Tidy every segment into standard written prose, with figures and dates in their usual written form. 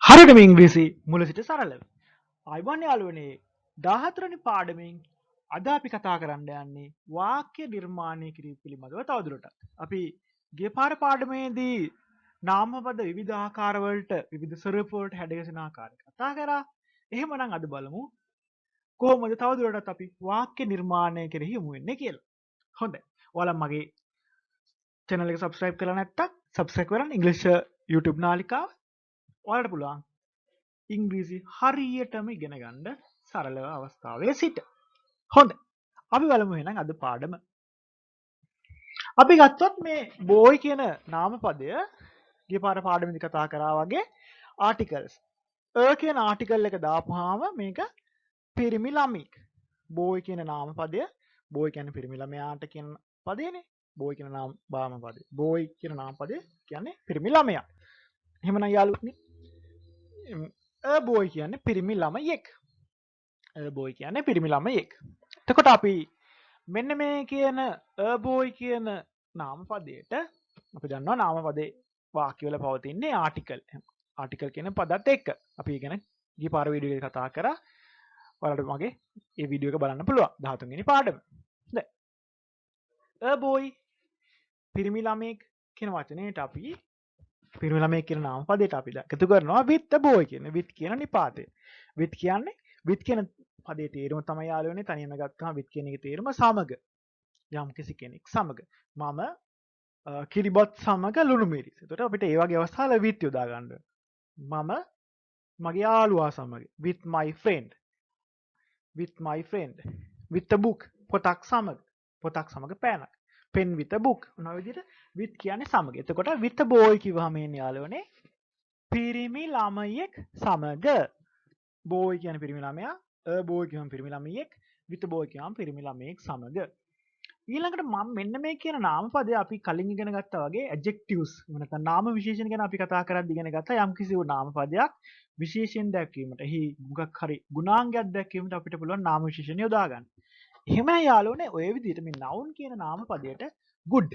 හරියටම ඉංග්‍රීසි මුල සිට සරලව. අයිබෝන් යාළුවනේ 14 වෙනි පාඩමෙන් අද අපි කතා කරන්න යන්නේ වාක්‍ය නිර්මාණය කිරීම පිළිබඳව තවදුරටත්. අපි ගිය පාර පාඩමේදී නාමපද විවිධ ආකාරවලට විවිධ ස්වරූප වලට හැඩගැසෙන ආකාරය කතා කරා. එහෙමනම් අද බලමු කොහොමද තවදුරටත් අපි වාක්‍ය නිර්මාණය කෙරෙහි යොමු වෙන්නේ කියලා. හොඳයි. ඔයාලා මගේ channel එක subscribe කරලා නැත්නම් subscribe කරන්න ඉංග්‍රීසි YouTube නාලිකාව. ඔයාලට පුළුවන් ඉංග්‍රීසි හරියටම ඉගෙන ගන්න සරලව අවස්ථාවේ සිට. හොඳ. අපි බලමු එහෙනම් අද පාඩම. අපි ගත්තොත් මේ boy කියන නාමපදය ගිය පාර පාඩමේදී කතා කරා වගේ articles. කියන ආටිකල් එක දාපුවාම මේක පිරිමි ළමෙක්. boy කියන නාමපදය boy කියන්නේ පිරිමි ළමයාට කියන පදයනේ. boy කියන නාමපදය. boy කියන නාමපදය කියන්නේ පිරිමි ළමයා. එහෙමනම් යාළුවනේ boy කියන්නේ පිරිමි ළමයෙක්. boy කියන්නේ පිරිමි ළමයෙක්. එතකොට අපි මෙන්න මේ කියන boy කියන නාමපදයට අපි දන්නවා නාමපදේ වාක්‍යවල පවතින්නේ ආටිකල්. ආටිකල් කියන පදත් එක්ක. අපි ඉගෙන ගිය පාර වීඩියෝ එකේ කතා කරා. ඔයාලට මගේ මේ වීඩියෝ එක බලන්න පුළුවන් 13 වෙනි පාඩම. දැන් boy පිරිමි ළමයෙක් කියන වචනේට අපි පිරිමි ළමයෙක් කියන නාමපදයට අපි එකතු කරනවා with a boy කියන with කියන නිපාතය. with කියන්නේ with කියන පදේ තේරුම තමයි යාළුවනේ තනියම ගත්තාම with කියන එකේ තේරුම සමග. යම් කිසි කෙනෙක් සමග. මම කිරිබත් සමග ලුණු මිරිස්. එතකොට අපිට ඒ වගේ අවස්ථාවල with යොදා ගන්න. මම මගේ යාළුවා සමග with my friend. with my friend. with a book පොතක් සමග. පොතක් සමග පෑනක්. pen with a book. මොනවා විදිහට with කියන්නේ සමග. එතකොට with a boy කිව්වහම එන්නේ යාළුවනේ පිරිමි ළමයෙක් සමග. boy කියන්නේ පිරිමි ළමයා. a boy කියවම පිරිමි ළමයෙක්. with a boy කියවම පිරිමි ළමයෙක් සමග. ඊළඟට මම මෙන්න මේ කියන නාමපදය අපි කලින් ඉගෙන ගත්තා වගේ adjectives නැත්නම් නාම විශේෂණ ගැන අපි කතා කරද්දී ඉගෙන ගත්තා යම් කිසි නාමපදයක් විශේෂයෙන් දැක්වීමට එහි මොකක් හරි ගුණාංගයක් දැක්වීමට අපිට පුළුවන් නාම විශේෂණ යොදා ගන්න. එහෙමයි යාළුවනේ ඔය විදිහට මේ noun කියන නාමපදයට good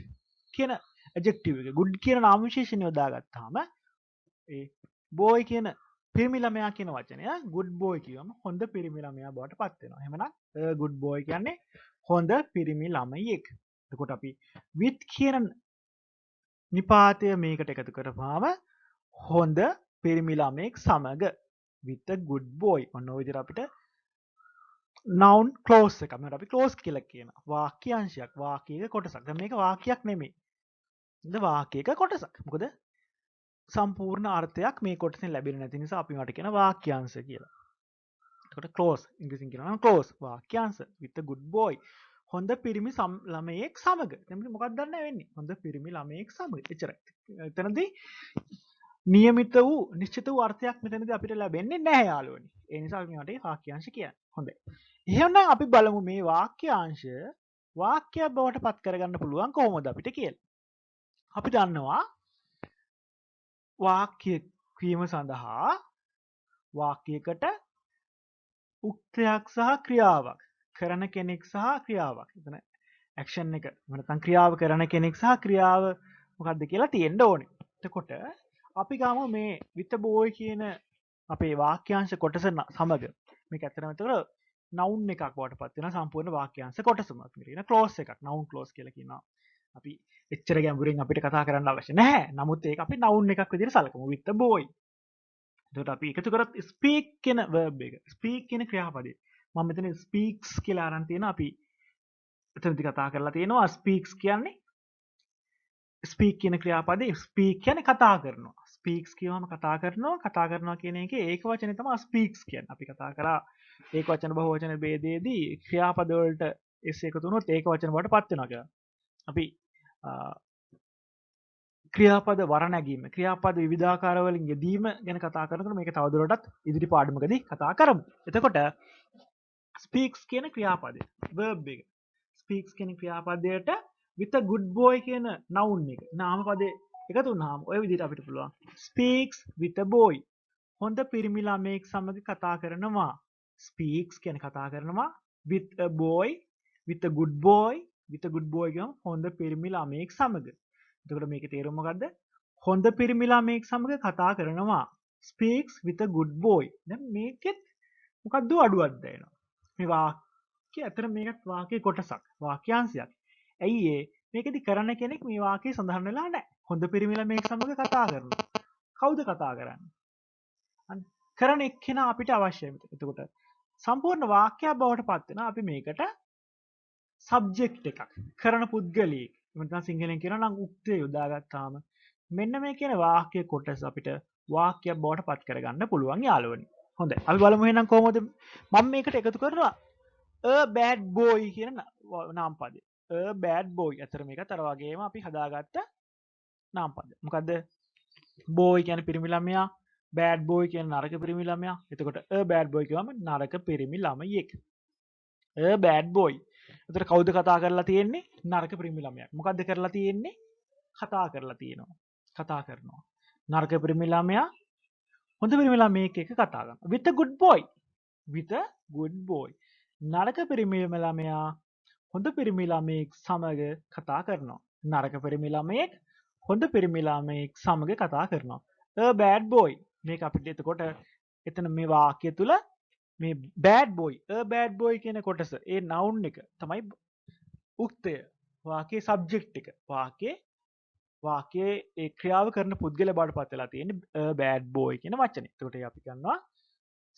කියන adjective එක good කියන නාම විශේෂණ යොදා ගත්තාම ඒ boy කියන පිරිමි ළමයා කියන වචනය good boy කියවම හොඳ පිරිමි ළමයා බවට පත් වෙනවා. එහෙමනම් good boy කියන්නේ හොඳ පිරිමි ළමයෙක්. එතකොට අපි with කියන නිපාතය මේකට එකතු කරපුවාම හොඳ පිරිමි ළමයෙක් සමග with a good boy. ඔන්න ඔය විදිහට අපිට noun clause එකක්. මේකට අපි clause කියලා කියනවා. වාක්‍ය අංශයක්. වාක්‍යයක කොටසක්. දැන් මේක වාක්‍යයක් නෙමෙයි. නේද? වාක්‍යයක කොටසක්. මොකද සම්පූර්ණ අර්ථයක් මේ කොටසෙන් ලැබෙන්නේ නැති නිසා අපි වට කියන වාක්‍යාංශ කියලා. එතකොට clause ඉංග්‍රීසියෙන් කියනවා නම් clause වාක්‍යාංශ with a good boy. හොඳ පිරිමි ළමයෙක් සමග. දැන් මොකක්ද දන්නේ වෙන්නේ? හොඳ පිරිමි ළමයෙක් සමග. එච්චරයි. එතනදී નિયમિત වූ නිශ්චිත වූ අර්ථයක් මෙතනදී අපිට ලැබෙන්නේ නැහැ යාළුවනි. ඒ නිසා අපි මේකට වාක්‍යාංශ කියන්නේ. හොඳයි. එහෙනම් අපි බලමු මේ වාක්‍යාංශය වාක්‍යයක් බවට පත් කරගන්න පුළුවන් කොහොමද අපිට කියලා. අපි දන්නවා වාක්‍ය කීම සඳහා වාක්‍යයකට උක්තයක් සහ ක්‍රියාවක් කරන කෙනෙක් සහ ක්‍රියාවක්. එතන ඇක්ෂන් එක නැත්නම් ක්‍රියාව කරන කෙනෙක් සහ ක්‍රියාව මොකක්ද කියලා තියෙන්න ඕනේ. එතකොට අපි ගමු මේ with a boy කියන අපේ වාක්‍යාංශ කොටස සමග මේක ඇත්තටම එතකොට noun එකක් බවට පත් වෙනවා සම්පූර්ණ වාක්‍යාංශ කොටසම. අපි කියන clause එකක් noun clause කියලා කියනවා. අපි එච්චර ගැඹුරින් අපිට කතා කරන්න අවශ්‍ය නැහැ. නමුත් ඒක අපි noun එකක් විදිහට සලකමු with a boy. එතකොට අපි එකතු කරත් speak කියන verb එක. speak කියන ක්‍රියාපදේ. මම මෙතන speaks කියලා අරන් තියෙනවා. අපි එතනදී කතා කරලා තියෙනවා speaks කියන්නේ speak කියන ක්‍රියාපදේ speak කියන්නේ කතා කරනවා. speaks කියවම කතා කරනවා කියන එකේ ඒක වචනේ තමයි speaks කියන්නේ. අපි කතා කරා ඒක වචන බහුව වචන ભેදයේදී ක්‍රියාපද වලට s එකතු වුණොත් ඒක වචන වලට පත් වෙනවා කියලා. අපි ක්‍රියාපද වරණැගීම ක්‍රියාපද විවිධාකාර වලින් යෙදීම ගැන කතා කරනකොට මේක තවදුරටත් ඉදිරි පාඩමකදී කතා කරමු. එතකොට speaks කියන ක්‍රියාපදය verb එක speaks කියන ක්‍රියාපදයට with a good boy කියන noun එක නාමපදේ එකතු වුණාම ඔය විදිහට අපිට පුළුවන් speaks with a boy හොඳ පිරිමි ළමයෙක් සමග කතා කරනවා. speaks කියන කතා කරනවා with a boy with a good boy කියම හොඳ පිරිමි ළමයෙක් සමග. එතකොට මේකේ තේරුම මොකද්ද? හොඳ පිරිමි ළමයෙක් සමග කතා කරනවා. speaks with a good boy. දැන් මේකෙත් මොකද්ද අඩුවක් දැනෙනවා. මේ වාක්‍ය අතර මේකත් වාක්‍යයේ කොටසක්. වාක්‍යාංශයක්. ඇයි ඒ? මේකෙදි කරන කෙනෙක් මේ වාක්‍යයේ සඳහන් වෙලා නැහැ. හොඳ පිරිමි ළමයෙක් සමග කතා කරනවා. කවුද කතා කරන්නේ? අන්න කරන එක්කෙනා අපිට අවශ්‍යයි මෙතන. එතකොට සම්පූර්ණ වාක්‍යයක් බවට පත් වෙනවා අපි මේකට සබ්ජෙක්ට් එකක්. කරන පුද්ගලයෙක්. නැත්නම් සිංහලෙන් කියනවා නම් උක්තය යොදාගත්තාම මෙන්න මේ කියන වාක්‍ය කොටස අපිට වාක්‍යයක් බවට පත් කරගන්න පුළුවන් යාළුවනි. හොඳයි. අපි බලමු එහෙනම් කොහොමද මම මේකට එකතු කරනවා a bad boy කියන නාම පදේ. a bad boy. අතර මේකත් අර වගේම අපි හදාගත්ත නාම පද. මොකද්ද? boy කියන්නේ පිරිමි ළමයා, bad boy කියන්නේ නරක පිරිමි ළමයා. එතකොට a bad boy කියවම නරක පිරිමි ළමයෙක්. a bad boy. එතකොට කවුද කතා කරලා තියෙන්නේ? නරක පිරිමි ළමයා. මොකද්ද කරලා තියෙන්නේ? කතා කරලා තියෙනවා. කතා කරනවා. නරක පිරිමි ළමයා හොඳ පිරිමි ළමයෙක් එක්ක කතා කරනවා. with a good boy. with a good boy. නරක පිරිමි ළමයා හොඳ පිරිමි ළමයෙක් සමග කතා කරනවා. නරක පිරිමි ළමයෙක් හොඳ පිරිමි ළමයෙක් සමග කතා කරනවා. a bad boy. මේක අපිට එතකොට එතන මේ වාක්‍ය තුල මේ bad boy, a bad boy කියන කොටස ඒ noun එක තමයි උක්තය. වාක්‍යයේ subject එක. වාක්‍යයේ ඒ ක්‍රියාව කරන පුද්ගලයා බවට පත් වෙලා තියෙන්නේ a bad boy කියන වචනේ. එතකොට අපි කරනවා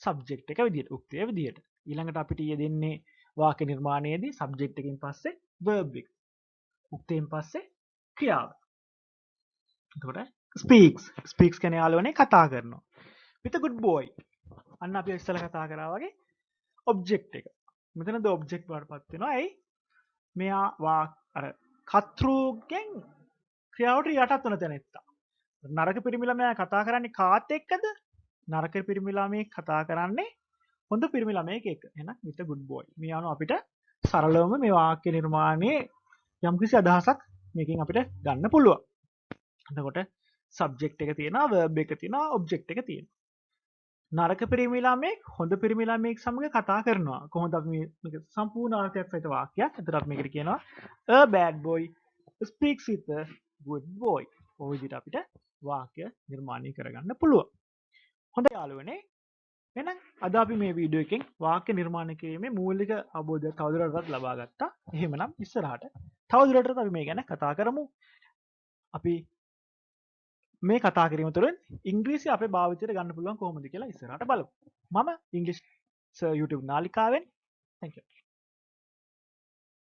subject එක විදියට, උක්තය විදියට. ඊළඟට අපිට යෙදෙන්නේ වාක්‍ය නිර්මාණයේදී subject එකකින් පස්සේ verb එක. උක්තයෙන් පස්සේ ක්‍රියාව. එතකොට speaks කියන්නේ යාළුවනේ කතා කරනවා. with a good boy. අන්න අපි ඉස්සෙල්ලා කතා කරා වගේ object එක. මෙතනද object බවට පත් වෙනවා. ඇයි? මෙයා අර කතෘගෙන් ක්‍රියාවට යටත් වෙන තැනෙත්තා. නරක පිරිමි ළමයා කතා කරන්නේ කාත් එක්කද? නරක පිරිමි ළමයෙක් කතා කරන්නේ හොඳ පිරිමි ළමයෙක් එක්ක. එහෙනම් with a good boy. මේ අනුව අපිට සරලවම මේ වාක්‍ය නිර්මාණයේ යම්කිසි අදහසක් මේකෙන් අපිට ගන්න පුළුවන්. එතකොට subject එක තියෙනවා, verb එක තියෙනවා, object එක තියෙනවා. නරක පිරිමි ළමයෙක් හොඳ පිරිමි ළමයෙක් සමග කතා කරනවා. කොහොමද අපි මේක සම්පූර්ණ අර්ථයක් සහිත වාක්‍යයක්. එතකොට අපි මේකට කියනවා a bad boy speaks with a good boy. ඔය විදිහට අපිට වාක්‍ය නිර්මාණය කරගන්න පුළුවන්. හොඳයි යාළුවනේ. එහෙනම් අද අපි මේ වීඩියෝ එකෙන් වාක්‍ය නිර්මාණය කිරීමේ මූලික අවබෝධයක් තවදුරටත් ලබා ගත්තා. එහෙමනම් ඉස්සරහට තවදුරටත් අපි මේ ගැන කතා කරමු. අපි මේ කතා කිරීම තුළින් ඉංග්‍රීසි අපේ භාවිතයට ගන්න පුළුවන් කොහොමද කියලා ඉස්සරහට බලමු. මම ඉංග්‍රීසි YouTube නාලිකාවෙන් thank you.